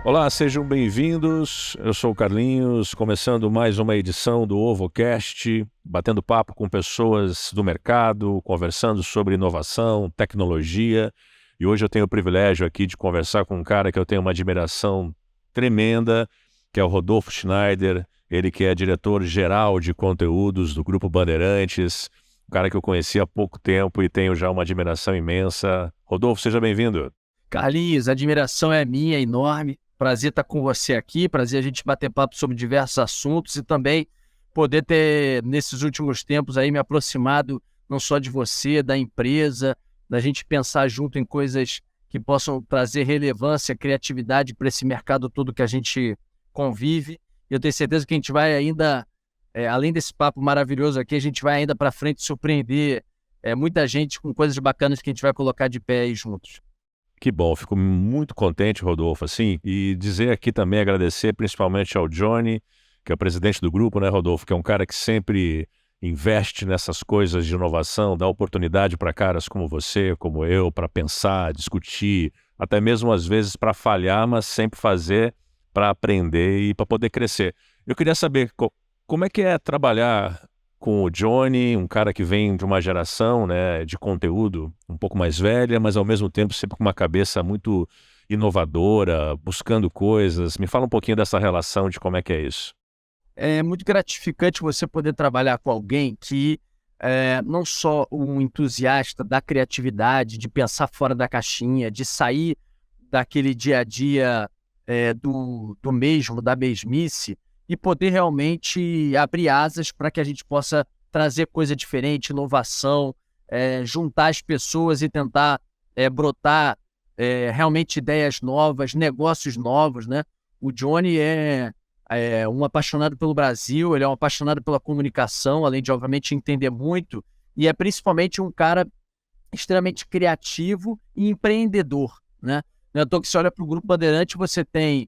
Olá, sejam bem-vindos. Eu sou o Carlinhos, começando mais uma edição do OvoCast, batendo papo com pessoas do mercado, conversando sobre inovação, tecnologia. E hoje eu tenho o privilégio aqui de conversar com um cara que eu tenho uma admiração tremenda, que é o Rodolfo Schneider, ele que é diretor-geral de conteúdos do Grupo Bandeirantes, um cara que eu conheci há pouco tempo e tenho já uma admiração imensa. Rodolfo, seja bem-vindo. Carlinhos, a admiração é minha, enorme. Prazer estar com você aqui, prazer a gente bater papo sobre diversos assuntos e também poder ter, nesses últimos tempos, aí me aproximado não só de você, da empresa, da gente pensar junto em coisas que possam trazer relevância, criatividade para esse mercado todo que a gente convive. E eu tenho certeza que a gente vai ainda, além desse papo maravilhoso aqui, a gente vai ainda para frente surpreender muita gente com coisas bacanas que a gente vai colocar de pé aí juntos. Que bom, fico muito contente, Rodolfo, assim, e dizer aqui também, agradecer principalmente ao Johnny, que é o presidente do grupo, né, Rodolfo, que é um cara que sempre investe nessas coisas de inovação, dá oportunidade para caras como você, como eu, para pensar, discutir, até mesmo às vezes para falhar, mas sempre fazer para aprender e para poder crescer. Eu queria saber como é que é trabalhar com o Johnny, um cara que vem de uma geração, né, de conteúdo um pouco mais velha, mas ao mesmo tempo sempre com uma cabeça muito inovadora, buscando coisas. Me fala um pouquinho dessa relação, de como é que é isso. É muito gratificante você poder trabalhar com alguém que não só um entusiasta da criatividade, de pensar fora da caixinha, de sair daquele dia a dia do mesmo, da mesmice, e poder realmente abrir asas para que a gente possa trazer coisa diferente, inovação, juntar as pessoas e tentar brotar realmente ideias novas, negócios novos, né? O Johnny é um apaixonado pelo Brasil, ele é um apaixonado pela comunicação, além de, obviamente, entender muito, e é principalmente um cara extremamente criativo e empreendedor, né? Não é à toa que você olha para o Grupo Bandeirante, você tem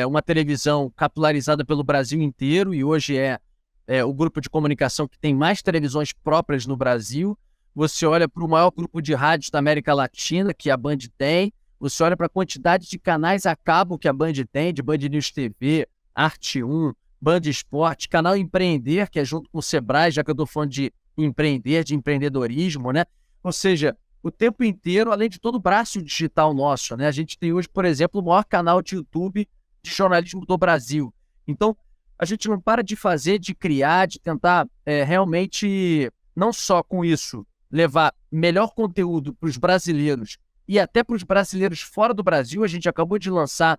uma televisão capilarizada pelo Brasil inteiro, e hoje é o grupo de comunicação que tem mais televisões próprias no Brasil. Você olha para o maior grupo de rádios da América Latina, que a Band tem, você olha para a quantidade de canais a cabo que a Band tem, de Band News TV, Arte 1, Band Esporte, canal Empreender, que é junto com o Sebrae, já que eu estou falando de empreender, de empreendedorismo, né? Ou seja, o tempo inteiro, além de todo o braço digital nosso, né? A gente tem hoje, por exemplo, o maior canal de YouTube de jornalismo do Brasil. Então, a gente não para de fazer, de criar, de tentar realmente, não só com isso, levar melhor conteúdo para os brasileiros e até para os brasileiros fora do Brasil. A gente acabou de lançar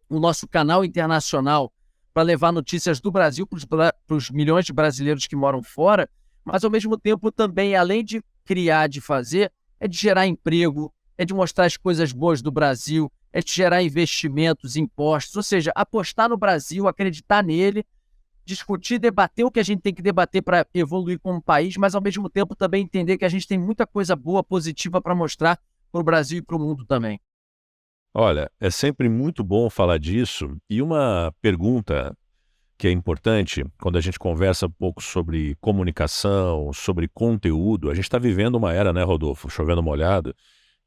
o nosso canal internacional para levar notícias do Brasil para os milhões de brasileiros que moram fora, mas ao mesmo tempo também, além de criar, de fazer, é de gerar emprego, é de mostrar as coisas boas do Brasil, é de gerar investimentos, impostos, ou seja, apostar no Brasil, acreditar nele, discutir, debater o que a gente tem que debater para evoluir como país, mas ao mesmo tempo também entender que a gente tem muita coisa boa, positiva para mostrar para o Brasil e para o mundo também. Olha, é sempre muito bom falar disso. E uma pergunta que é importante quando a gente conversa um pouco sobre comunicação, sobre conteúdo. A gente está vivendo uma era, né, Rodolfo, chovendo molhado,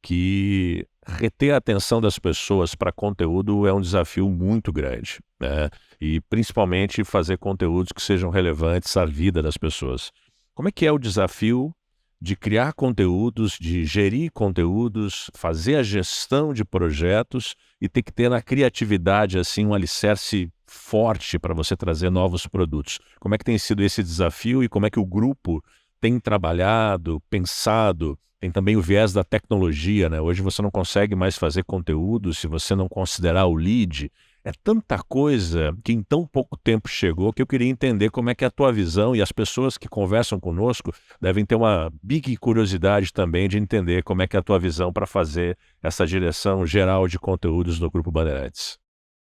que reter a atenção das pessoas para conteúdo é um desafio muito grande, né? E principalmente fazer conteúdos que sejam relevantes à vida das pessoas. Como é que é o desafio de criar conteúdos, de gerir conteúdos, fazer a gestão de projetos e ter que ter na criatividade assim um alicerce forte para você trazer novos produtos? Como é que tem sido esse desafio e como é que o grupo tem trabalhado, pensado? Tem também o viés da tecnologia, né? Hoje você não consegue mais fazer conteúdo se você não considerar o lead. É tanta coisa que em tão pouco tempo chegou que eu queria entender como é que é a tua visão, e as pessoas que conversam conosco devem ter uma big curiosidade também de entender como é que é a tua visão para fazer essa direção geral de conteúdos no Grupo Bandeirantes.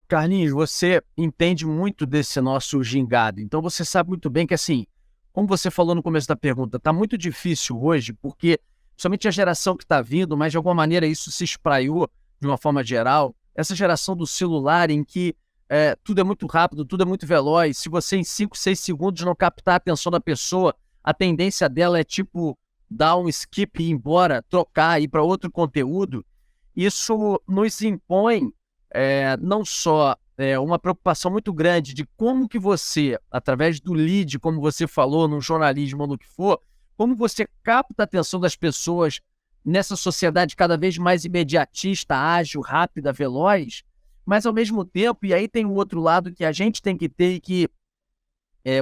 Carlinhos, você entende muito desse nosso gingado, então você sabe muito bem que, assim, como você falou no começo da pergunta, está muito difícil hoje, porque somente a geração que está vindo, mas de alguma maneira isso se espraiou de uma forma geral, essa geração do celular em que tudo é muito rápido, tudo é muito veloz. Se você em 5, 6 segundos não captar a atenção da pessoa, a tendência dela é tipo dar um skip e ir embora, trocar, ir para outro conteúdo. Isso nos impõe não só uma preocupação muito grande de como que você, através do lead, como você falou, no jornalismo ou no que for, como você capta a atenção das pessoas nessa sociedade cada vez mais imediatista, ágil, rápida, veloz, mas ao mesmo tempo, e aí tem um outro lado que a gente tem que ter e que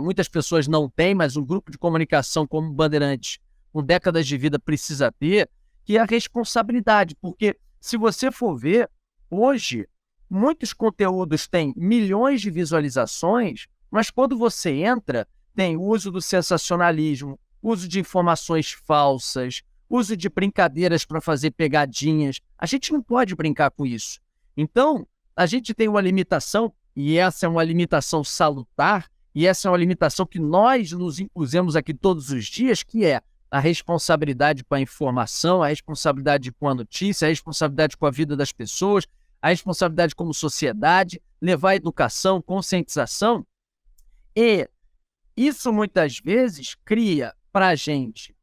muitas pessoas não têm, mas um grupo de comunicação como Bandeirantes, com décadas de vida, precisa ter, que é a responsabilidade, porque se você for ver, hoje, muitos conteúdos têm milhões de visualizações, mas quando você entra, tem uso do sensacionalismo, uso de informações falsas, uso de brincadeiras para fazer pegadinhas. A gente não pode brincar com isso. Então, a gente tem uma limitação, e essa é uma limitação salutar, e essa é uma limitação que nós nos impusemos aqui todos os dias, que é a responsabilidade com a informação, a responsabilidade com a notícia, a responsabilidade com a vida das pessoas, a responsabilidade como sociedade, levar a educação, conscientização. E isso muitas vezes cria para a gente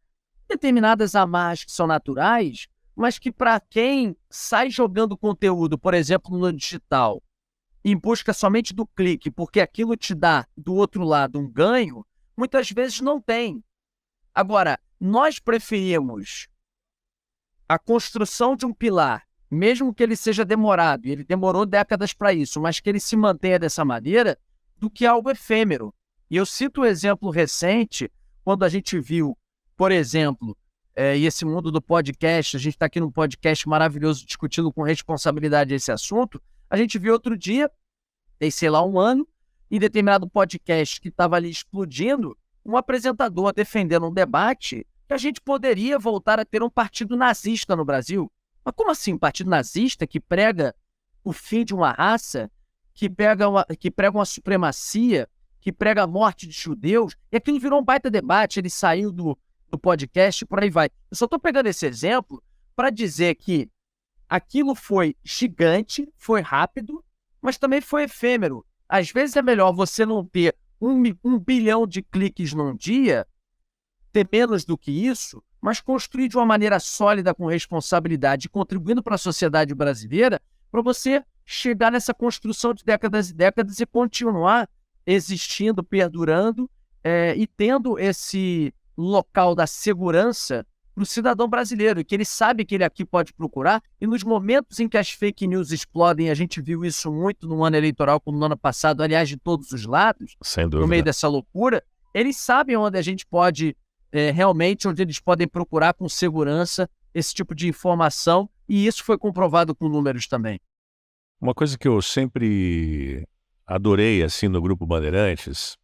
determinadas amarras que são naturais, mas que para quem sai jogando conteúdo, por exemplo, no digital, em busca somente do clique, porque aquilo te dá, do outro lado, um ganho, muitas vezes não tem. Agora, nós preferimos a construção de um pilar, mesmo que ele seja demorado, e ele demorou décadas para isso, mas que ele se mantenha dessa maneira, do que algo efêmero. E eu cito um exemplo recente, quando a gente viu, por exemplo, e esse mundo do podcast, a gente está aqui num podcast maravilhoso discutindo com responsabilidade esse assunto, a gente viu outro dia, tem sei lá um ano, em determinado podcast que estava ali explodindo, um apresentador defendendo um debate que a gente poderia voltar a ter um partido nazista no Brasil. Mas como assim um partido nazista que prega o fim de uma raça, que prega uma supremacia, que prega a morte de judeus? E aquilo virou um baita debate, ele saiu do podcast e por aí vai. Eu só estou pegando esse exemplo para dizer que aquilo foi gigante, foi rápido, mas também foi efêmero. Às vezes é melhor você não ter 1 bilhão de cliques num dia, ter menos do que isso, mas construir de uma maneira sólida, com responsabilidade, contribuindo para a sociedade brasileira, para você chegar nessa construção de décadas e décadas e continuar existindo, perdurando e tendo esse local da segurança para o cidadão brasileiro, que ele sabe que ele aqui pode procurar, e nos momentos em que as fake news explodem, a gente viu isso muito no ano eleitoral, como no ano passado, aliás, de todos os lados, Sem no dúvida. meio dessa loucura, eles sabem onde a gente pode, realmente, onde eles podem procurar com segurança esse tipo de informação, e isso foi comprovado com números também. Uma coisa que eu sempre adorei, assim, no Grupo Bandeirantes,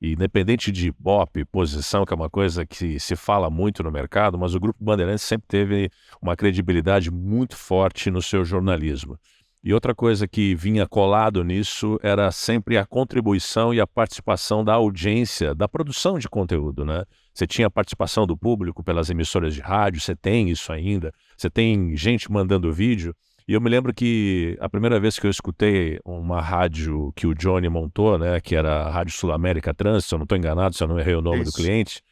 independente de ibope, posição, que é uma coisa que se fala muito no mercado, mas o Grupo Bandeirantes sempre teve uma credibilidade muito forte no seu jornalismo. E outra coisa que vinha colado nisso era sempre a contribuição e a participação da audiência, da produção de conteúdo, né? Você tinha a participação do público pelas emissoras de rádio, você tem isso ainda, você tem gente mandando vídeo. E eu me lembro que a primeira vez que eu escutei uma rádio que o Johnny montou, né, que era a Rádio Sul-América Trânsito, se eu não estou enganado, se eu não errei o nome do cliente,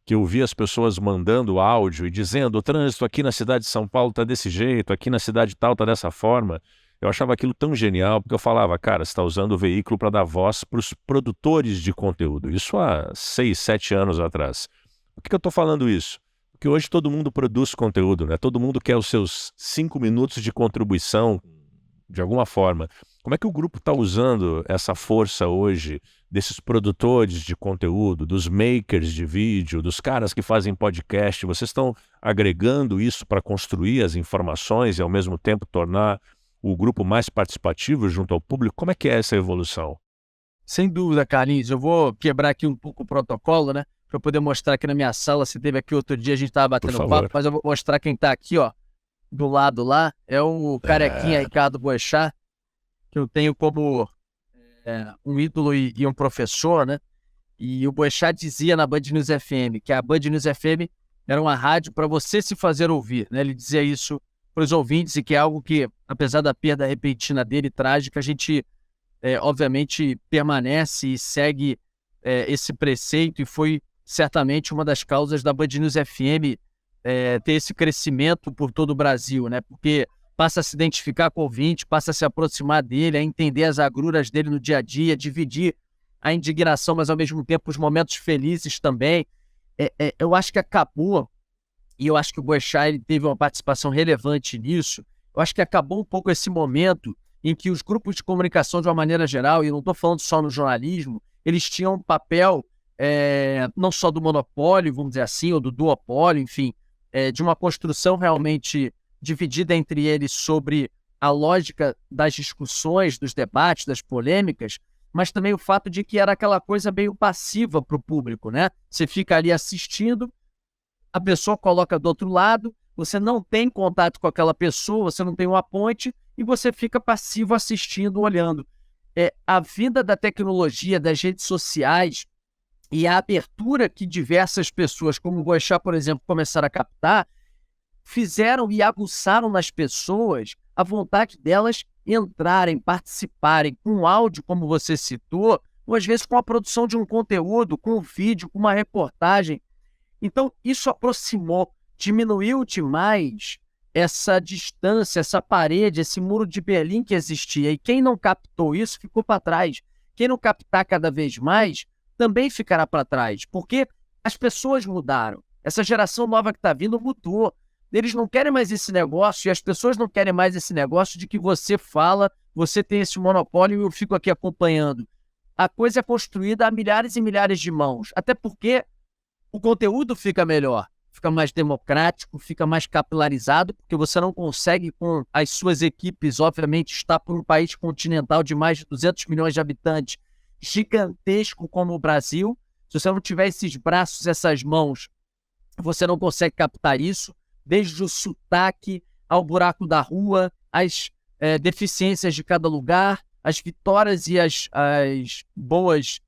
que eu vi as pessoas mandando áudio e dizendo: o trânsito aqui na cidade de São Paulo está desse jeito, aqui na cidade tal está dessa forma. Eu achava aquilo tão genial, porque eu falava, cara, você está usando o veículo para dar voz para os produtores de conteúdo. Isso há 6, 7 anos atrás. Por que eu estou falando isso? Porque hoje todo mundo produz conteúdo, né? Todo mundo quer os seus 5 minutos de contribuição, de alguma forma. Como é que o grupo está usando essa força hoje desses produtores de conteúdo, dos makers de vídeo, dos caras que fazem podcast? Vocês estão agregando isso para construir as informações e, ao mesmo tempo, tornar o grupo mais participativo junto ao público? Como é que é essa evolução? Sem dúvida, Carlinhos. Eu vou quebrar aqui um pouco o protocolo, né? Para eu poder mostrar aqui na minha sala. Você teve aqui outro dia, a gente estava batendo papo, mas eu vou mostrar quem está aqui, ó, do lado lá. É o carequinha Ricardo Boechat, que eu tenho como um ídolo e um professor, né? E o Boechat dizia na Band News FM que a Band News FM era uma rádio para você se fazer ouvir, né? Ele dizia isso para os ouvintes, e que é algo que, apesar da perda repentina dele, trágica, a gente, obviamente, permanece e segue esse preceito, e foi certamente uma das causas da Band News FM ter esse crescimento por todo o Brasil, né? Porque passa a se identificar com o ouvinte, passa a se aproximar dele, a entender as agruras dele no dia a dia, dividir a indignação, mas ao mesmo tempo os momentos felizes também. Eu acho que acabou, e eu acho que o Boechat ele teve uma participação relevante nisso, eu acho que acabou um pouco esse momento em que os grupos de comunicação, de uma maneira geral, e eu não estou falando só no jornalismo, eles tinham um papel não só do monopólio, vamos dizer assim, ou do duopólio, enfim, de uma construção realmente dividida entre eles sobre a lógica das discussões, dos debates, das polêmicas, mas também o fato de que era aquela coisa meio passiva para o público, né? Você fica ali assistindo, a pessoa coloca do outro lado, você não tem contato com aquela pessoa, você não tem uma ponte e você fica passivo assistindo, olhando. A vida da tecnologia, das redes sociais e a abertura que diversas pessoas, como o Boechat, por exemplo, começaram a captar, fizeram e aguçaram nas pessoas a vontade delas entrarem, participarem com áudio, como você citou, ou às vezes com a produção de um conteúdo, com um vídeo, com uma reportagem. Então, isso aproximou, diminuiu demais essa distância, essa parede, esse muro de Berlim que existia. E quem não captou isso ficou para trás. Quem não captar cada vez mais também ficará para trás, porque as pessoas mudaram. Essa geração nova que está vindo mudou. Eles não querem mais esse negócio e as pessoas não querem mais esse negócio de que você fala, você tem esse monopólio e eu fico aqui acompanhando. A coisa é construída a milhares e milhares de mãos, até porque o conteúdo fica melhor, fica mais democrático, fica mais capilarizado, porque você não consegue, com as suas equipes, obviamente, estar por um país continental de mais de 200 milhões de habitantes, gigantesco como o Brasil. Se você não tiver esses braços, essas mãos, você não consegue captar isso, desde o sotaque ao buraco da rua, as deficiências de cada lugar, as vitórias e as boas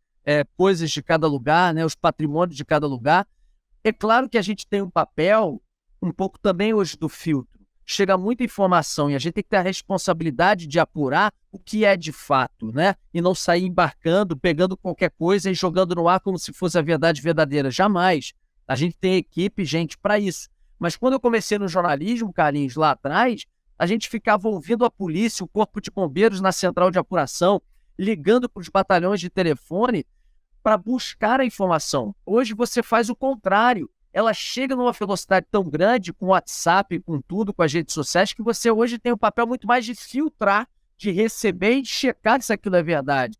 coisas de cada lugar, né, os patrimônios de cada lugar. É claro que a gente tem um papel um pouco também hoje do filtro. Chega muita informação e a gente tem que ter a responsabilidade de apurar o que é de fato, né? E não sair embarcando, pegando qualquer coisa e jogando no ar como se fosse a verdade verdadeira. Jamais. A gente tem equipe, gente, para isso. Mas quando eu comecei no jornalismo, Carlinhos, lá atrás, a gente ficava ouvindo a polícia, o corpo de bombeiros na central de apuração, ligando para os batalhões de telefone para buscar a informação. Hoje você faz o contrário. Ela chega numa velocidade tão grande, com o WhatsApp, com tudo, com as redes sociais, que você hoje tem um papel muito mais de filtrar, de receber e de checar se aquilo é verdade.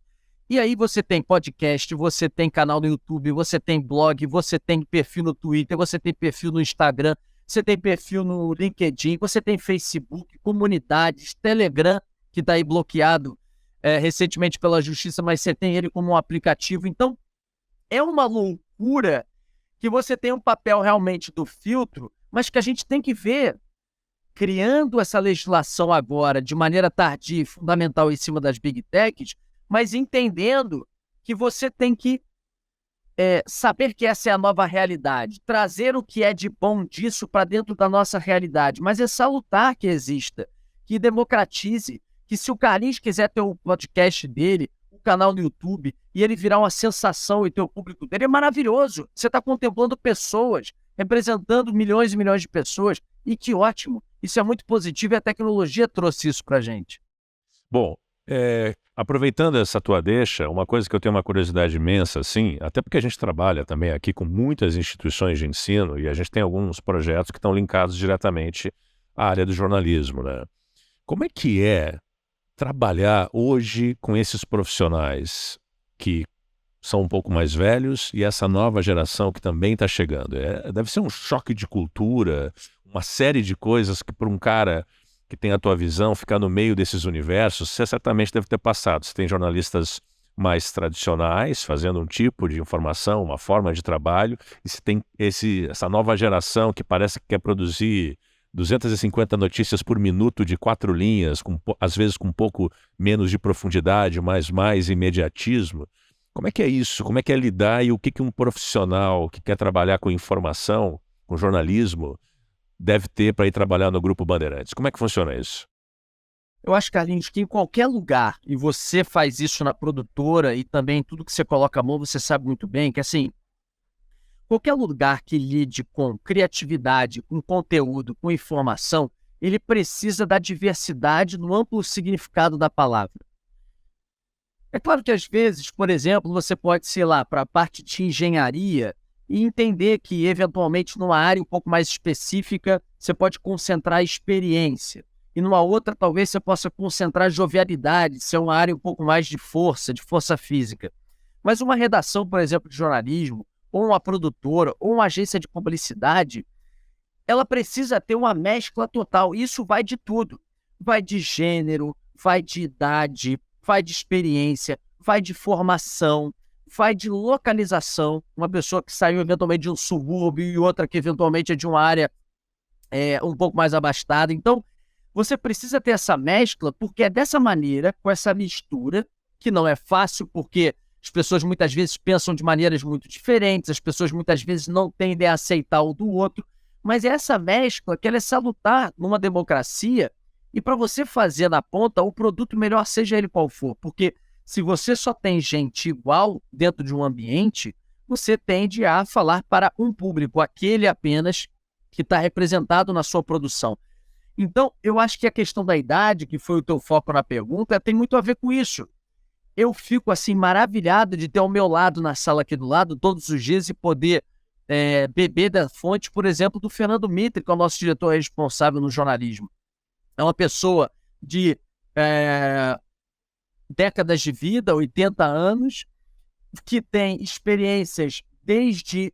E aí você tem podcast, você tem canal no YouTube, você tem blog, você tem perfil no Twitter, você tem perfil no Instagram, você tem perfil no LinkedIn, você tem Facebook, comunidades, Telegram, que está aí bloqueado recentemente pela justiça, mas você tem ele como um aplicativo. Então, é uma loucura que você tem um papel realmente do filtro, mas que a gente tem que ver, criando essa legislação agora de maneira tardia e fundamental em cima das Big Techs, mas entendendo que você tem que saber que essa é a nova realidade, trazer o que é de bom disso para dentro da nossa realidade, mas é salutar que exista, que democratize, que se o Carlinhos quiser ter o podcast dele, o canal no YouTube, e ele virar uma sensação e ter o público dele, é maravilhoso. Você está contemplando pessoas, representando milhões e milhões de pessoas, e que ótimo. Isso é muito positivo e a tecnologia trouxe isso para a gente. Bom, aproveitando essa tua deixa, uma coisa que eu tenho uma curiosidade imensa, assim, até porque a gente trabalha também aqui com muitas instituições de ensino e a gente tem alguns projetos que estão linkados diretamente à área do jornalismo, né? Como é que é trabalhar hoje com esses profissionais que são um pouco mais velhos e essa nova geração que também está chegando? Deve ser um choque de cultura, uma série de coisas que para um cara que tem a tua visão, ficar no meio desses universos, você certamente deve ter passado. Você tem jornalistas mais tradicionais, fazendo um tipo de informação, uma forma de trabalho, e você tem essa nova geração que parece que quer produzir 250 notícias por minuto de 4 linhas, às vezes com um pouco menos de profundidade, mas mais imediatismo. Como é que é isso? Como é que é lidar e o que um profissional que quer trabalhar com informação, com jornalismo, deve ter para ir trabalhar no Grupo Bandeirantes? Como é que funciona isso? Eu acho, Carlinhos, que em qualquer lugar, e você faz isso na produtora e também tudo que você coloca a mão, você sabe muito bem que, assim, qualquer lugar que lide com criatividade, com conteúdo, com informação, ele precisa da diversidade no amplo significado da palavra. É claro que às vezes, por exemplo, você pode, sei lá, para a parte de engenharia e entender que, eventualmente, numa área um pouco mais específica, você pode concentrar a experiência. E numa outra, talvez você possa concentrar a jovialidade, ser uma área um pouco mais de força física. Mas uma redação, por exemplo, de jornalismo, ou uma produtora, ou uma agência de publicidade, ela precisa ter uma mescla total. Isso vai de tudo. Vai de gênero, vai de idade, vai de experiência, vai de formação, vai de localização. Uma pessoa que saiu eventualmente de um subúrbio e outra que eventualmente é de uma área um pouco mais abastada. Então, você precisa ter essa mescla, porque é dessa maneira, com essa mistura, que não é fácil, porque as pessoas muitas vezes pensam de maneiras muito diferentes, as pessoas muitas vezes não tendem a aceitar o do outro, mas é essa mescla que ela é salutar numa democracia e para você fazer na ponta o produto melhor, seja ele qual for, porque se você só tem gente igual dentro de um ambiente, você tende a falar para um público, aquele apenas que está representado na sua produção. Então, eu acho que a questão da idade, que foi o teu foco na pergunta, tem muito a ver com isso. Eu fico, assim, maravilhado de ter ao meu lado, na sala aqui do lado, todos os dias e poder beber da fonte, por exemplo, do Fernando Mitre, que é o nosso diretor responsável no jornalismo. É uma pessoa de décadas de vida, 80 anos, que tem experiências desde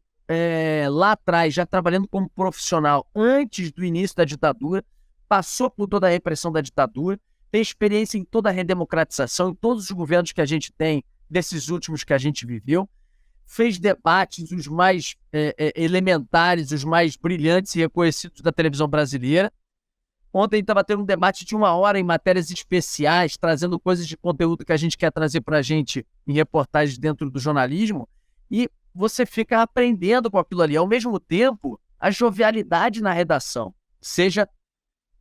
lá atrás, já trabalhando como profissional antes do início da ditadura, passou por toda a repressão da ditadura, tem experiência em toda a redemocratização, em todos os governos que a gente tem, desses últimos que a gente viveu, fez debates os mais elementares, os mais brilhantes e reconhecidos da televisão brasileira. Ontem estava tendo um debate de 1 hora em matérias especiais, trazendo coisas de conteúdo que a gente quer trazer para a gente em reportagens dentro do jornalismo, e você fica aprendendo com aquilo ali. Ao mesmo tempo, a jovialidade na redação, seja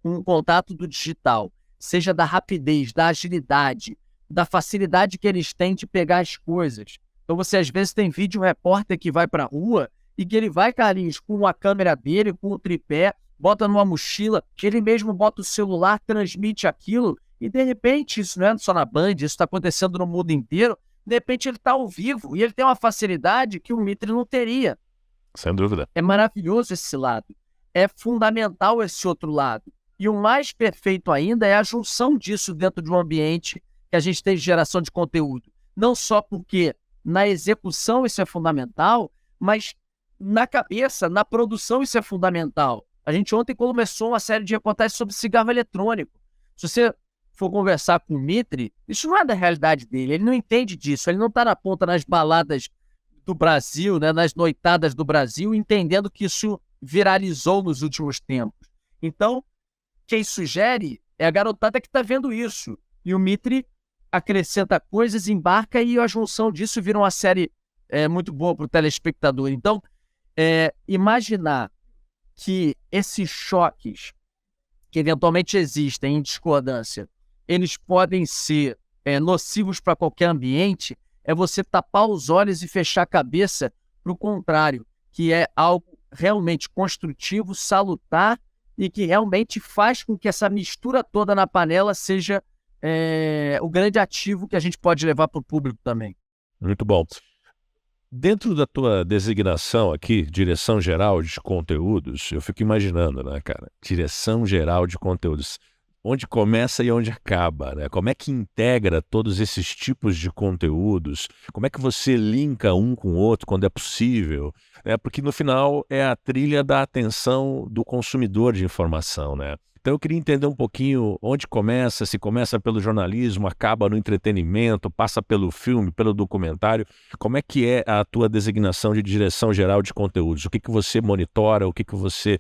um contato do digital, seja da rapidez, da agilidade, da facilidade que eles têm de pegar as coisas. Então você às vezes tem vídeo repórter que vai para a rua e que ele vai, Carlinhos, com a câmera dele, com o tripé, bota numa mochila, que ele mesmo bota o celular, transmite aquilo, e de repente, isso não é só na Band, isso está acontecendo no mundo inteiro, de repente ele está ao vivo e ele tem uma facilidade que o Mitre não teria. Sem dúvida. É maravilhoso esse lado. É fundamental esse outro lado. E o mais perfeito ainda é a junção disso dentro de um ambiente que a gente tem de geração de conteúdo. Não só porque na execução isso é fundamental, mas na cabeça, na produção isso é fundamental. A gente ontem começou uma série de reportagens sobre cigarro eletrônico. Se você for conversar com o Mitre, isso não é da realidade dele, ele não entende disso, ele não está na ponta nas baladas do Brasil, né, nas noitadas do Brasil, entendendo que isso viralizou nos últimos tempos. Então, quem sugere é a garotada que está vendo isso. E o Mitre acrescenta coisas, embarca e a junção disso vira uma série muito boa para o telespectador. Então, imaginar que esses choques que eventualmente existem em discordância, eles podem ser nocivos para qualquer ambiente, é você tapar os olhos e fechar a cabeça para o contrário, que é algo realmente construtivo, salutar, e que realmente faz com que essa mistura toda na panela seja o grande ativo que a gente pode levar para o público também. Muito bom. Dentro da tua designação aqui, Direção Geral de Conteúdos, eu fico imaginando, né, cara? Direção Geral de Conteúdos. Onde começa e onde acaba, né? Como é que integra todos esses tipos de conteúdos? Como é que você linka um com o outro quando é possível? Porque no final é a trilha da atenção do consumidor de informação, né? Então eu queria entender um pouquinho onde começa, se começa pelo jornalismo, acaba no entretenimento, passa pelo filme, pelo documentário. Como é que é a tua designação de Direção Geral de Conteúdos? O que você monitora, o que você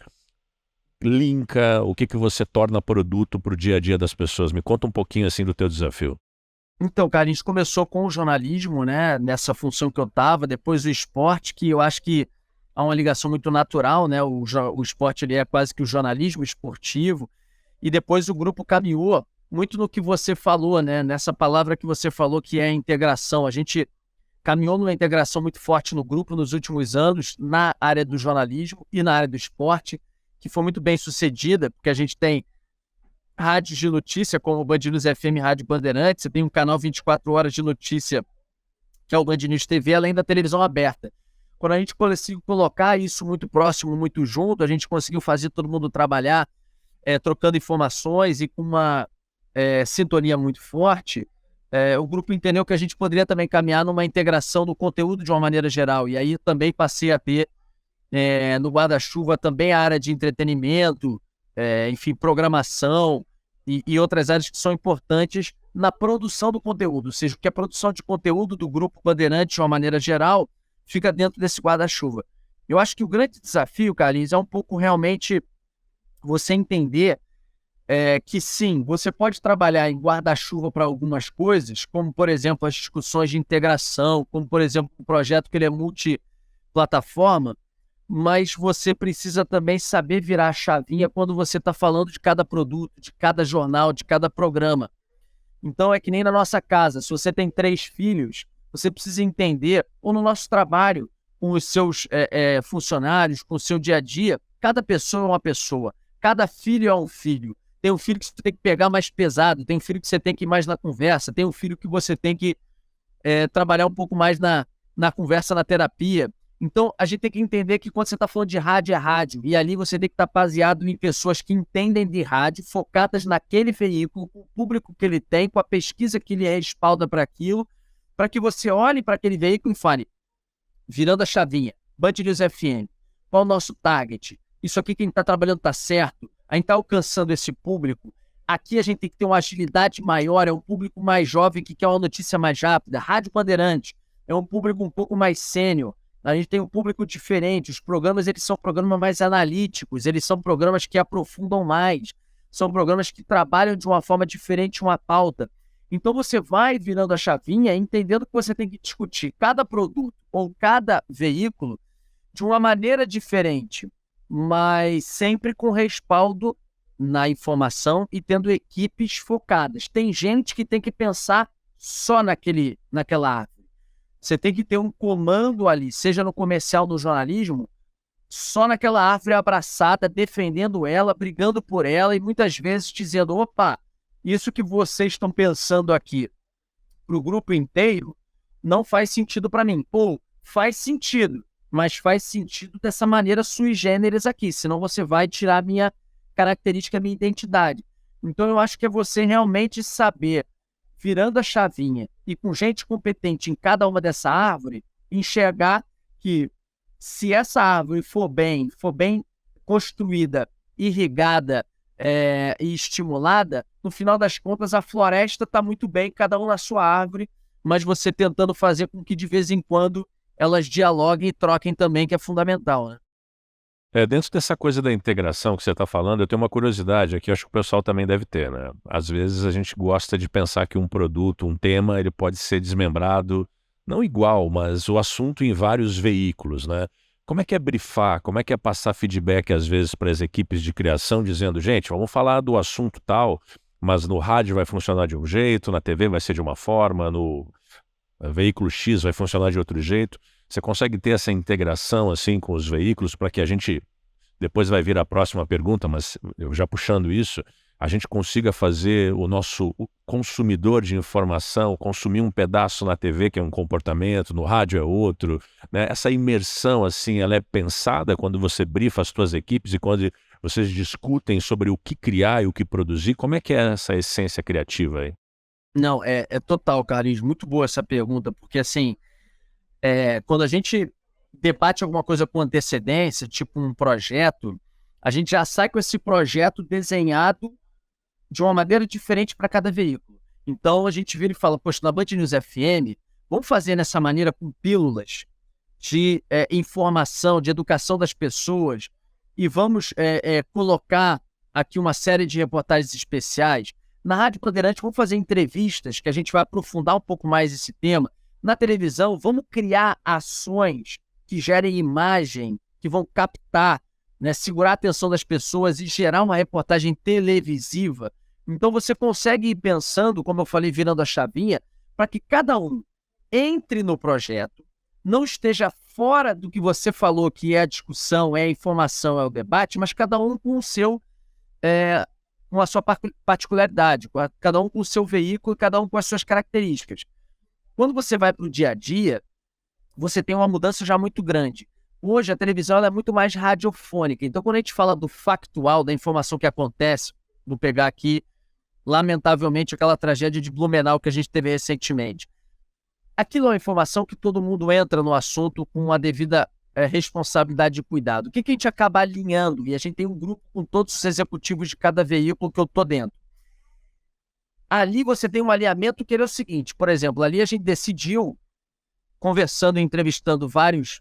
linka, o que você torna produto para o dia a dia das pessoas? Me conta um pouquinho assim do teu desafio. Então, cara, a gente começou com o jornalismo, né, nessa função que eu estava, depois o esporte, que eu acho que há uma ligação muito natural, né, o esporte ele é quase que o jornalismo esportivo, e depois o grupo caminhou muito no que você falou, né, nessa palavra que você falou que é a integração. A gente caminhou numa integração muito forte no grupo nos últimos anos, na área do jornalismo e na área do esporte, que foi muito bem sucedida, porque a gente tem rádios de notícia, como o Band News FM, Rádio Bandeirantes, você tem um canal 24 horas de notícia, que é o Band News TV, além da televisão aberta. Quando a gente conseguiu colocar isso muito próximo, muito junto, a gente conseguiu fazer todo mundo trabalhar, trocando informações e com uma sintonia muito forte, o grupo entendeu que a gente poderia também caminhar numa integração do conteúdo de uma maneira geral. E aí também passei a ter no guarda-chuva também a área de entretenimento, enfim, programação e outras áreas que são importantes na produção do conteúdo. Ou seja, que a produção de conteúdo do Grupo Bandeirantes, de uma maneira geral, fica dentro desse guarda-chuva. Eu acho que o grande desafio, Carlinhos, é um pouco realmente você entender que sim, você pode trabalhar em guarda-chuva para algumas coisas, como, por exemplo, as discussões de integração, como, por exemplo, um projeto que ele é multiplataforma, mas você precisa também saber virar a chavinha quando você está falando de cada produto, de cada jornal, de cada programa. Então é que nem na nossa casa, se você tem 3 filhos, você precisa entender, ou no nosso trabalho, com os seus funcionários, com o seu dia a dia, cada pessoa é uma pessoa, cada filho é um filho. Tem um filho que você tem que pegar mais pesado, tem um filho que você tem que ir mais na conversa, tem um filho que você tem que trabalhar um pouco mais na conversa, na terapia. Então, a gente tem que entender que quando você está falando de rádio, é rádio. E ali você tem que estar baseado em pessoas que entendem de rádio, focadas naquele veículo, com o público que ele tem, com a pesquisa que ele respalda para aquilo, para que você olhe para aquele veículo e fale, virando a chavinha, Band News FM, qual o nosso target? Isso aqui quem está trabalhando está certo? A gente está alcançando esse público. Aqui a gente tem que ter uma agilidade maior, é um público mais jovem que quer uma notícia mais rápida. Rádio Bandeirantes é um público um pouco mais sênior. A gente tem um público diferente, os programas eles são programas mais analíticos, eles são programas que aprofundam mais, são programas que trabalham de uma forma diferente uma pauta. Então você vai virando a chavinha, entendendo que você tem que discutir cada produto ou cada veículo de uma maneira diferente, mas sempre com respaldo na informação e tendo equipes focadas. Tem gente que tem que pensar só naquela árvore. Você tem que ter um comando ali, seja no comercial, no jornalismo, só naquela árvore abraçada, defendendo ela, brigando por ela e muitas vezes dizendo, opa, isso que vocês estão pensando aqui para o grupo inteiro não faz sentido para mim. Pô, faz sentido, mas faz sentido dessa maneira sui generis aqui, senão você vai tirar a minha característica, a minha identidade. Então eu acho que é você realmente saber, virando a chavinha e com gente competente em cada uma dessa árvore, enxergar que se essa árvore for bem construída, irrigada e estimulada, no final das contas a floresta está muito bem, cada um na sua árvore, mas você tentando fazer com que de vez em quando elas dialoguem e troquem também, que é fundamental, né? Dentro dessa coisa da integração que você está falando, eu tenho uma curiosidade aqui, acho que o pessoal também deve ter, né? Às vezes a gente gosta de pensar que um produto, um tema, ele pode ser desmembrado, não igual, mas o assunto em vários veículos, né? Como é brifar, como é passar feedback às vezes para as equipes de criação, dizendo, gente, vamos falar do assunto tal, mas no rádio vai funcionar de um jeito, na TV vai ser de uma forma, no veículo X vai funcionar de outro jeito. Você consegue ter essa integração assim com os veículos para que a gente, depois vai vir a próxima pergunta, mas eu já puxando isso, a gente consiga fazer o nosso consumidor de informação, consumir um pedaço na TV, que é um comportamento, no rádio é outro, né? Essa imersão assim, ela é pensada quando você brifa as suas equipes e quando vocês discutem sobre o que criar e o que produzir. Como é essa essência criativa aí? Não, é total, Carlinhos, muito boa essa pergunta, porque assim, quando a gente debate alguma coisa com antecedência, tipo um projeto, a gente já sai com esse projeto desenhado de uma maneira diferente para cada veículo. Então a gente vira e fala, poxa, na Band News FM, vamos fazer nessa maneira com pílulas de informação, de educação das pessoas, e vamos colocar aqui uma série de reportagens especiais. Na Rádio Bandeirantes, vamos fazer entrevistas, que a gente vai aprofundar um pouco mais esse tema. Na televisão, vamos criar ações que gerem imagem, que vão captar, né, segurar a atenção das pessoas e gerar uma reportagem televisiva. Então você consegue ir pensando, como eu falei, virando a chavinha, para que cada um entre no projeto, não esteja fora do que você falou, que é a discussão, é a informação, é o debate, mas cada um com o seu com a sua particularidade, cada um com o seu veículo, cada um com as suas características. Quando você vai para o dia a dia, você tem uma mudança já muito grande. Hoje, a televisão ela é muito mais radiofônica. Então, quando a gente fala do factual, da informação que acontece, vou pegar aqui, lamentavelmente, aquela tragédia de Blumenau que a gente teve recentemente. Aquilo é uma informação que todo mundo entra no assunto com a devida responsabilidade e cuidado. O que a gente acaba alinhando? E a gente tem um grupo com todos os executivos de cada veículo que eu estou dentro. Ali você tem um alinhamento que é o seguinte, por exemplo, ali a gente decidiu, conversando e entrevistando vários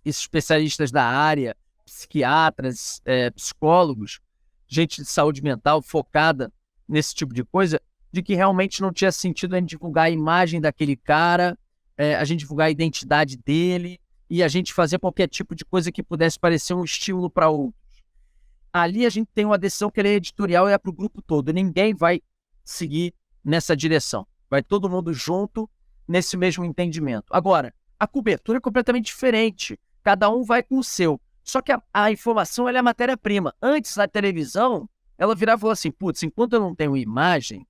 especialistas da área, psiquiatras, psicólogos, gente de saúde mental focada nesse tipo de coisa, de que realmente não tinha sentido a gente divulgar a imagem daquele cara, a gente divulgar a identidade dele e a gente fazer qualquer tipo de coisa que pudesse parecer um estímulo para outros. Ali a gente tem uma decisão que é editorial e é para o grupo todo. Ninguém vai seguir nessa direção. Vai todo mundo junto nesse mesmo entendimento. Agora, a cobertura é completamente diferente. Cada um vai com o seu. Só que a informação ela é a matéria-prima. Antes, na televisão, ela virava e falou assim, putz, enquanto eu não tenho imagem,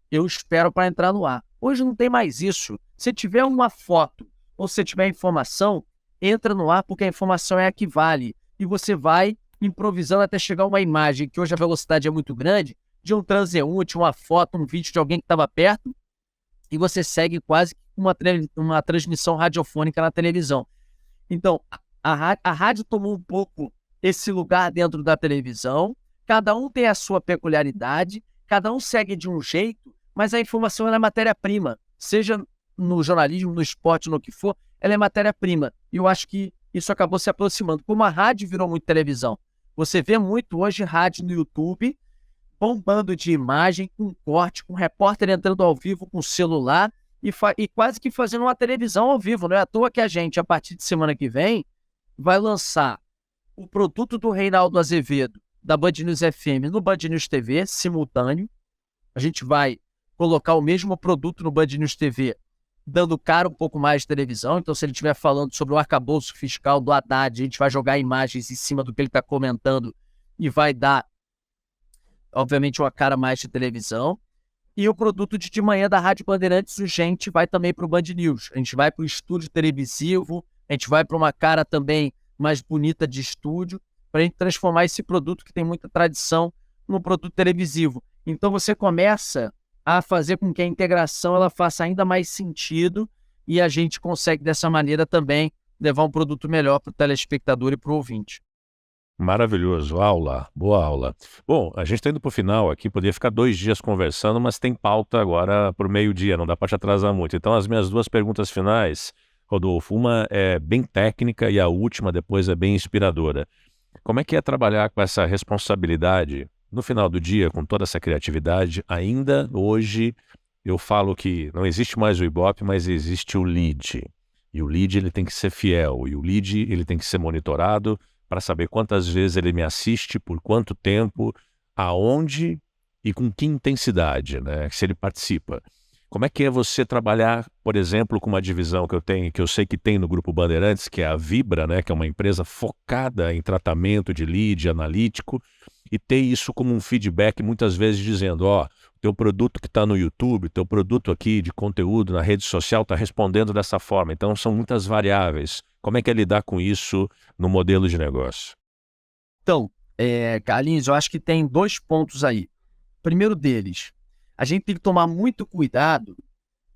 eu espero para entrar no ar. Hoje não tem mais isso. Se tiver uma foto ou se tiver informação, entra no ar porque a informação é a que vale. E você vai improvisando até chegar uma imagem, que hoje a velocidade é muito grande, de um transeunte, uma foto, um vídeo de alguém que estava perto, e você segue quase uma transmissão radiofônica na televisão. Então, a rádio tomou um pouco esse lugar dentro da televisão, cada um tem a sua peculiaridade, cada um segue de um jeito, mas a informação é matéria-prima, seja no jornalismo, no esporte, no que for, ela é matéria-prima. E eu acho que isso acabou se aproximando. Como a rádio virou muito televisão, você vê muito hoje rádio no YouTube, bombando de imagem, com corte, com repórter entrando ao vivo com celular e quase que fazendo uma televisão ao vivo. Não é à toa que a gente, a partir de semana que vem, vai lançar o produto do Reinaldo Azevedo, da Band News FM, no Band News TV, simultâneo. A gente vai colocar o mesmo produto no Band News TV, dando cara um pouco mais de televisão. Então, se ele estiver falando sobre o arcabouço fiscal do Haddad, a gente vai jogar imagens em cima do que ele está comentando e vai dar, obviamente, uma cara mais de televisão. E o produto de manhã da Rádio Bandeirantes, a gente vai também para o Band News. A gente vai para o estúdio televisivo, a gente vai para uma cara também mais bonita de estúdio, para a gente transformar esse produto que tem muita tradição no produto televisivo. Então você começa a fazer com que a integração ela faça ainda mais sentido e a gente consegue dessa maneira também levar um produto melhor para o telespectador e para o ouvinte. Maravilhoso, aula, boa aula. Bom, a gente está indo para o final aqui, poderia ficar 2 dias conversando, mas tem pauta agora por meio-dia, não dá para te atrasar muito. Então as minhas 2 perguntas finais, Rodolfo, uma é bem técnica e a última depois é bem inspiradora. Como é que é trabalhar com essa responsabilidade no final do dia, com toda essa criatividade? Ainda hoje eu falo que não existe mais o Ibope, mas existe o lead. E o lead ele tem que ser fiel, e o lead ele tem que ser monitorado para saber quantas vezes ele me assiste, por quanto tempo, aonde e com que intensidade, né? Se ele participa. Como é que é você trabalhar, por exemplo, com uma divisão que eu tenho, que eu sei que tem no Grupo Bandeirantes, que é a Vibra, né? Que é uma empresa focada em tratamento de lead analítico, e ter isso como um feedback muitas vezes dizendo, ó, teu produto que está no YouTube, teu produto aqui de conteúdo na rede social está respondendo dessa forma. Então são muitas variáveis. Como é que é lidar com isso no modelo de negócio? Então, Carlinhos, eu acho que tem 2 pontos aí. Primeiro deles, a gente tem que tomar muito cuidado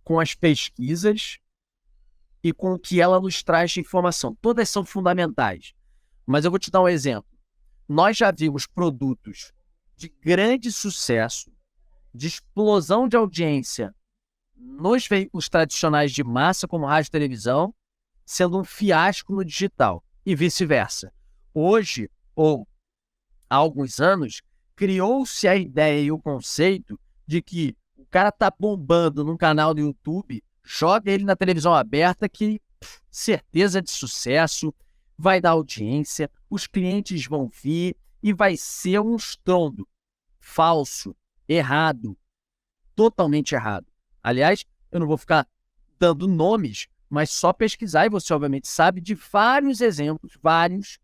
com as pesquisas e com o que ela nos traz de informação. Todas são fundamentais, mas eu vou te dar um exemplo. Nós já vimos produtos de grande sucesso, de explosão de audiência nos veículos tradicionais de massa, como rádio e televisão, sendo um fiasco no digital, e vice-versa. Hoje, ou há alguns anos, criou-se a ideia e o conceito de que o cara tá bombando num canal do YouTube, joga ele na televisão aberta que, certeza de sucesso, vai dar audiência, os clientes vão vir e vai ser um estrondo. Falso, errado, totalmente errado. Aliás, eu não vou ficar dando nomes, mas só pesquisar e você obviamente sabe de vários exemplos, vários,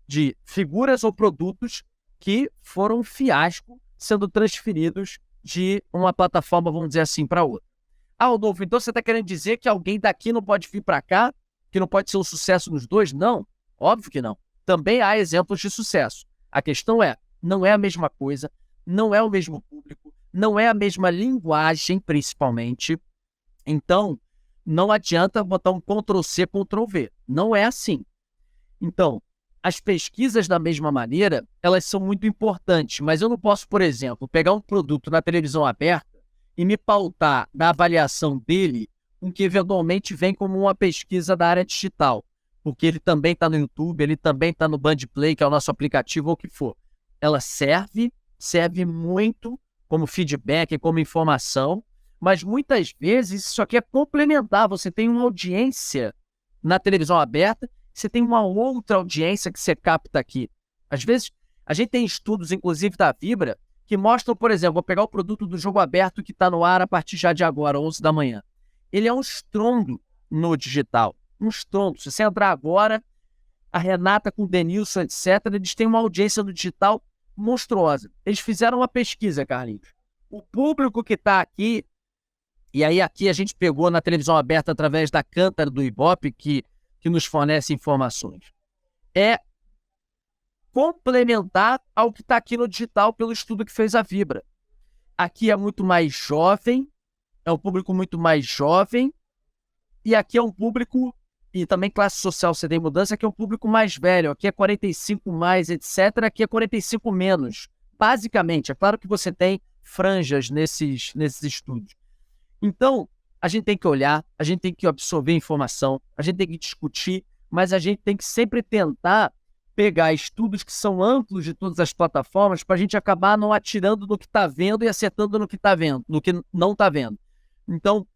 de figuras ou produtos que foram um fiasco, sendo transferidos de uma plataforma, vamos dizer assim, para outra. Rodolfo, então você está querendo dizer que alguém daqui não pode vir para cá, que não pode ser um sucesso nos dois? Não, óbvio que não. Também há exemplos de sucesso. A questão não é a mesma coisa, não é o mesmo público, não é a mesma linguagem, principalmente. Então, não adianta botar um Ctrl+C, Ctrl+V. Não é assim. Então, as pesquisas, da mesma maneira, elas são muito importantes, mas eu não posso, por exemplo, pegar um produto na televisão aberta e me pautar na avaliação dele com que eventualmente vem como uma pesquisa da área digital, porque ele também está no YouTube, ele também está no Bandplay, que é o nosso aplicativo, ou o que for. Ela serve muito como feedback, como informação, mas muitas vezes isso aqui é complementar. Você tem uma audiência na televisão aberta, você tem uma outra audiência que você capta aqui. Às vezes, a gente tem estudos, inclusive da Vibra, que mostram, por exemplo, vou pegar o produto do Jogo Aberto que está no ar a partir já de agora, 11 da manhã. Ele é um estrondo no digital, um estrondo. Se você entrar agora, a Renata com o Denilson, etc., eles têm uma audiência no digital monstruosa. Eles fizeram uma pesquisa, Carlinhos. O público que está aqui, e aí aqui a gente pegou na televisão aberta através da Cântara do Ibope, que nos fornece informações, é complementar ao que está aqui no digital pelo estudo que fez a Vibra. Aqui é muito mais jovem, é um público muito mais jovem, e aqui é um público, e também classe social você tem mudança, aqui é um público mais velho, aqui é 45 mais, etc., aqui é 45 menos. Basicamente, é claro que você tem franjas nesses estudos. Então, a gente tem que olhar, a gente tem que absorver informação, a gente tem que discutir, mas a gente tem que sempre tentar pegar estudos que são amplos de todas as plataformas para a gente acabar não atirando no que está vendo e acertando no que está vendo, no que não está vendo. Então,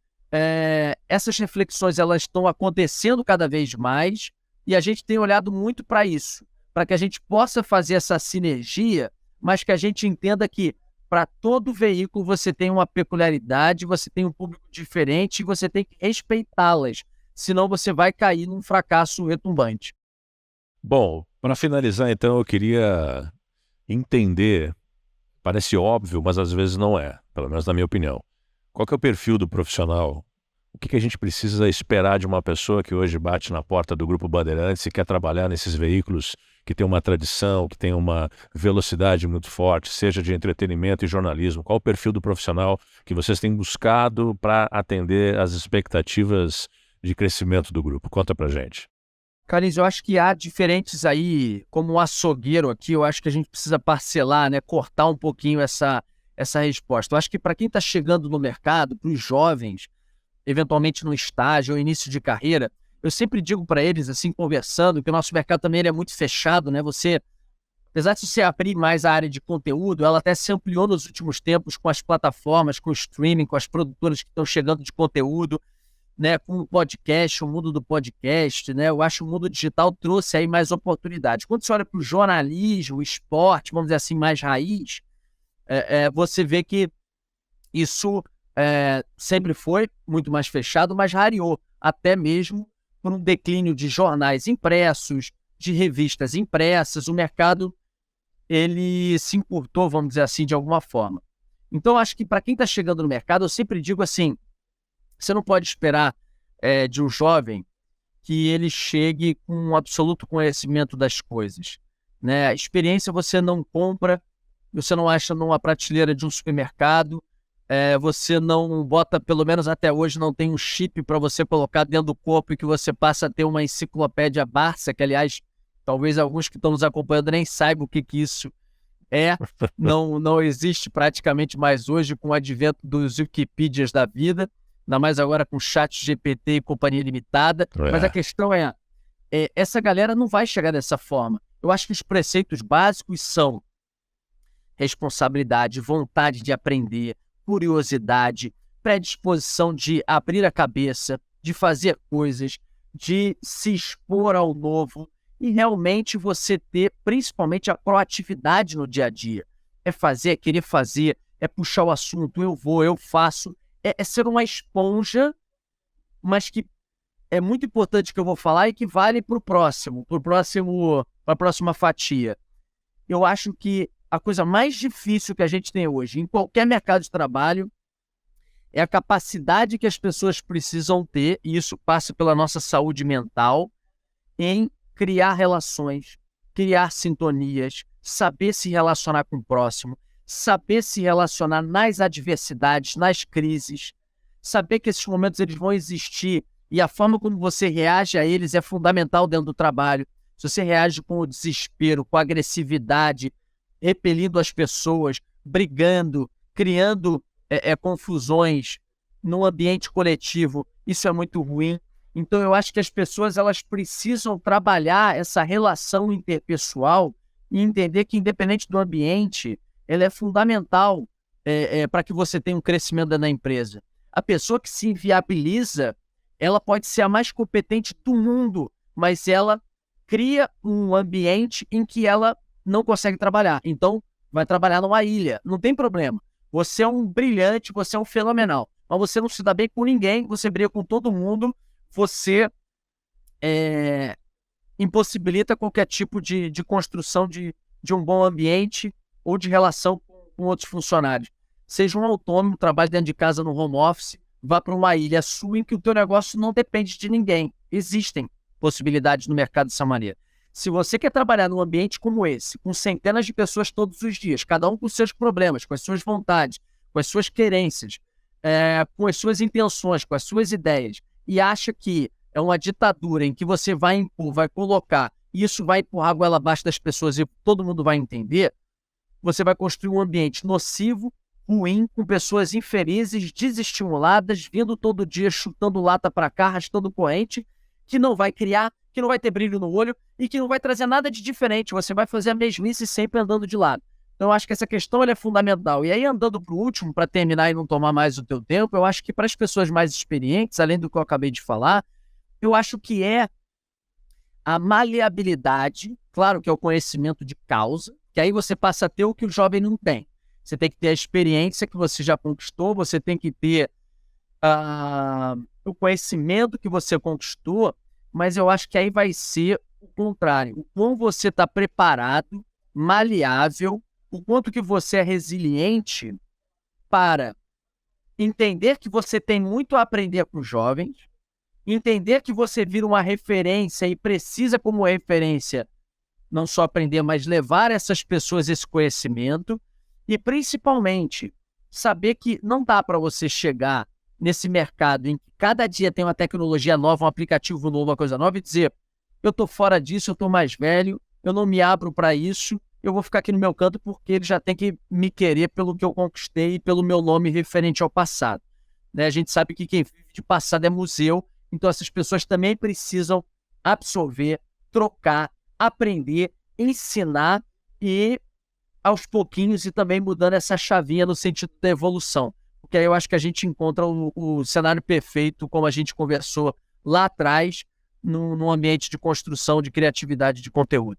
essas reflexões elas estão acontecendo cada vez mais e a gente tem olhado muito para isso, para que a gente possa fazer essa sinergia, mas que a gente entenda que para todo veículo você tem uma peculiaridade, você tem um público diferente e você tem que respeitá-las, senão você vai cair num fracasso retumbante. Bom, para finalizar então, eu queria entender, parece óbvio, mas às vezes não é, pelo menos na minha opinião. Qual que é o perfil do profissional? O que a gente precisa esperar de uma pessoa que hoje bate na porta do Grupo Bandeirantes e quer trabalhar nesses veículos que tem uma tradição, que tem uma velocidade muito forte, seja de entretenimento e jornalismo? Qual o perfil do profissional que vocês têm buscado para atender às expectativas de crescimento do grupo? Conta pra gente. Carlinhos, eu acho que há diferentes aí, como um açougueiro aqui, eu acho que a gente precisa parcelar, né, cortar um pouquinho essa resposta. Eu acho que para quem está chegando no mercado, para os jovens, eventualmente no estágio ou início de carreira, eu sempre digo para eles, assim, conversando, que o nosso mercado também ele é muito fechado, né? Apesar de você abrir mais a área de conteúdo, ela até se ampliou nos últimos tempos com as plataformas, com o streaming, com as produtoras que estão chegando de conteúdo, né? Com o podcast, o mundo do podcast, né? Eu acho que o mundo digital trouxe aí mais oportunidades. Quando você olha para o jornalismo, o esporte, vamos dizer assim, mais raiz, você vê que isso sempre foi muito mais fechado, mas rareou, até mesmo por um declínio de jornais impressos, de revistas impressas. O mercado ele se encurtou, vamos dizer assim, de alguma forma. Então, acho que para quem está chegando no mercado, eu sempre digo assim, você não pode esperar de um jovem que ele chegue com um absoluto conhecimento das coisas, né? A experiência você não compra, você não acha numa prateleira de um supermercado, você não bota, pelo menos até hoje, não tem um chip para você colocar dentro do corpo e que você passa a ter uma enciclopédia Barça, que, aliás, talvez alguns que estão nos acompanhando nem saibam o que isso é. Não existe praticamente mais hoje com o advento dos Wikipedias da vida, ainda mais agora com chat GPT e companhia limitada. Mas a questão essa galera não vai chegar dessa forma. Eu acho que os preceitos básicos são responsabilidade, vontade de aprender, curiosidade, predisposição de abrir a cabeça, de fazer coisas, de se expor ao novo e realmente você ter principalmente a proatividade no dia a dia. É fazer, é querer fazer, é puxar o assunto, eu vou, eu faço. É ser uma esponja, mas que é muito importante que eu vou falar e que vale para a próxima fatia. Eu acho que a coisa mais difícil que a gente tem hoje, em qualquer mercado de trabalho, é a capacidade que as pessoas precisam ter, e isso passa pela nossa saúde mental, em criar relações, criar sintonias, saber se relacionar com o próximo, saber se relacionar nas adversidades, nas crises, saber que esses momentos eles vão existir e a forma como você reage a eles é fundamental dentro do trabalho. Se você reage com o desespero, com a agressividade, repelindo as pessoas, brigando, criando confusões no ambiente coletivo, isso é muito ruim. Então, eu acho que as pessoas elas precisam trabalhar essa relação interpessoal e entender que, independente do ambiente, ela é fundamental para que você tenha um crescimento dentro da empresa. A pessoa que se inviabiliza, ela pode ser a mais competente do mundo, mas ela cria um ambiente em que ela não consegue trabalhar. Então, vai trabalhar numa ilha. Não tem problema. Você é um brilhante, você é um fenomenal, mas você não se dá bem com ninguém, você briga com todo mundo, você impossibilita qualquer tipo de construção de um bom ambiente ou de relação com outros funcionários. Seja um autônomo, trabalhe dentro de casa no home office, vá para uma ilha sua em que o teu negócio não depende de ninguém. Existem possibilidades no mercado dessa maneira. Se você quer trabalhar num ambiente como esse, com centenas de pessoas todos os dias, cada um com seus problemas, com as suas vontades, com as suas querências, com as suas intenções, com as suas ideias, e acha que é uma ditadura em que você vai impor, vai colocar, e isso vai empurrar a goela abaixo das pessoas e todo mundo vai entender, você vai construir um ambiente nocivo, ruim, com pessoas infelizes, desestimuladas, vindo todo dia chutando lata para cá, arrastando corrente, que não vai criar, que não vai ter brilho no olho e que não vai trazer nada de diferente. Você vai fazer a mesmice sempre andando de lado. Então, eu acho que essa questão ela é fundamental. E aí, andando para o último, para terminar e não tomar mais o teu tempo, eu acho que para as pessoas mais experientes, além do que eu acabei de falar, eu acho que é a maleabilidade, claro que é o conhecimento de causa, que aí você passa a ter o que o jovem não tem. Você tem que ter a experiência que você já conquistou, você tem que ter o conhecimento que você conquistou, mas eu acho que aí vai ser o contrário. O quão você está preparado, maleável, o quanto que você é resiliente para entender que você tem muito a aprender com os jovens, entender que você vira uma referência e precisa, como referência, não só aprender, mas levar essas pessoas esse conhecimento e, principalmente, saber que não dá para você chegar nesse mercado em que cada dia tem uma tecnologia nova, um aplicativo novo, uma coisa nova, e dizer, eu estou fora disso, eu estou mais velho, eu não me abro para isso, eu vou ficar aqui no meu canto porque ele já tem que me querer pelo que eu conquistei e pelo meu nome referente ao passado. Né? A gente sabe que quem vive de passado é museu, então essas pessoas também precisam absorver, trocar, aprender, ensinar e, aos pouquinhos, e também mudando essa chavinha no sentido da evolução. Porque aí eu acho que a gente encontra o cenário perfeito, como a gente conversou lá atrás, num ambiente de construção, de criatividade de conteúdo.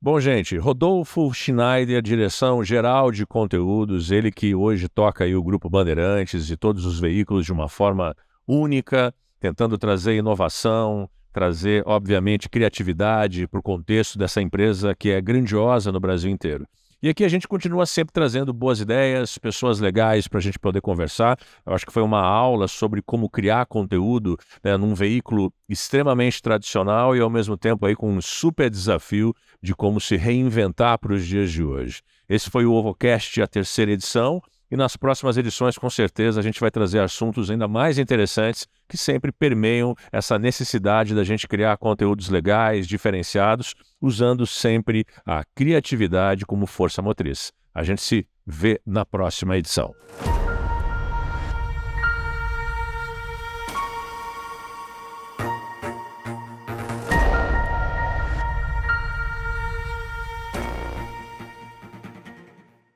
Bom, gente, Rodolfo Schneider, direção geral de conteúdos, ele que hoje toca aí o Grupo Bandeirantes e todos os veículos de uma forma única, tentando trazer inovação, trazer, obviamente, criatividade para o contexto dessa empresa que é grandiosa no Brasil inteiro. E aqui a gente continua sempre trazendo boas ideias, pessoas legais para a gente poder conversar. Eu acho que foi uma aula sobre como criar conteúdo, né, num veículo extremamente tradicional e ao mesmo tempo aí com um super desafio de como se reinventar para os dias de hoje. Esse foi o OvoCast, a terceira edição. E nas próximas edições, com certeza, a gente vai trazer assuntos ainda mais interessantes que sempre permeiam essa necessidade da gente criar conteúdos legais, diferenciados, usando sempre a criatividade como força motriz. A gente se vê na próxima edição.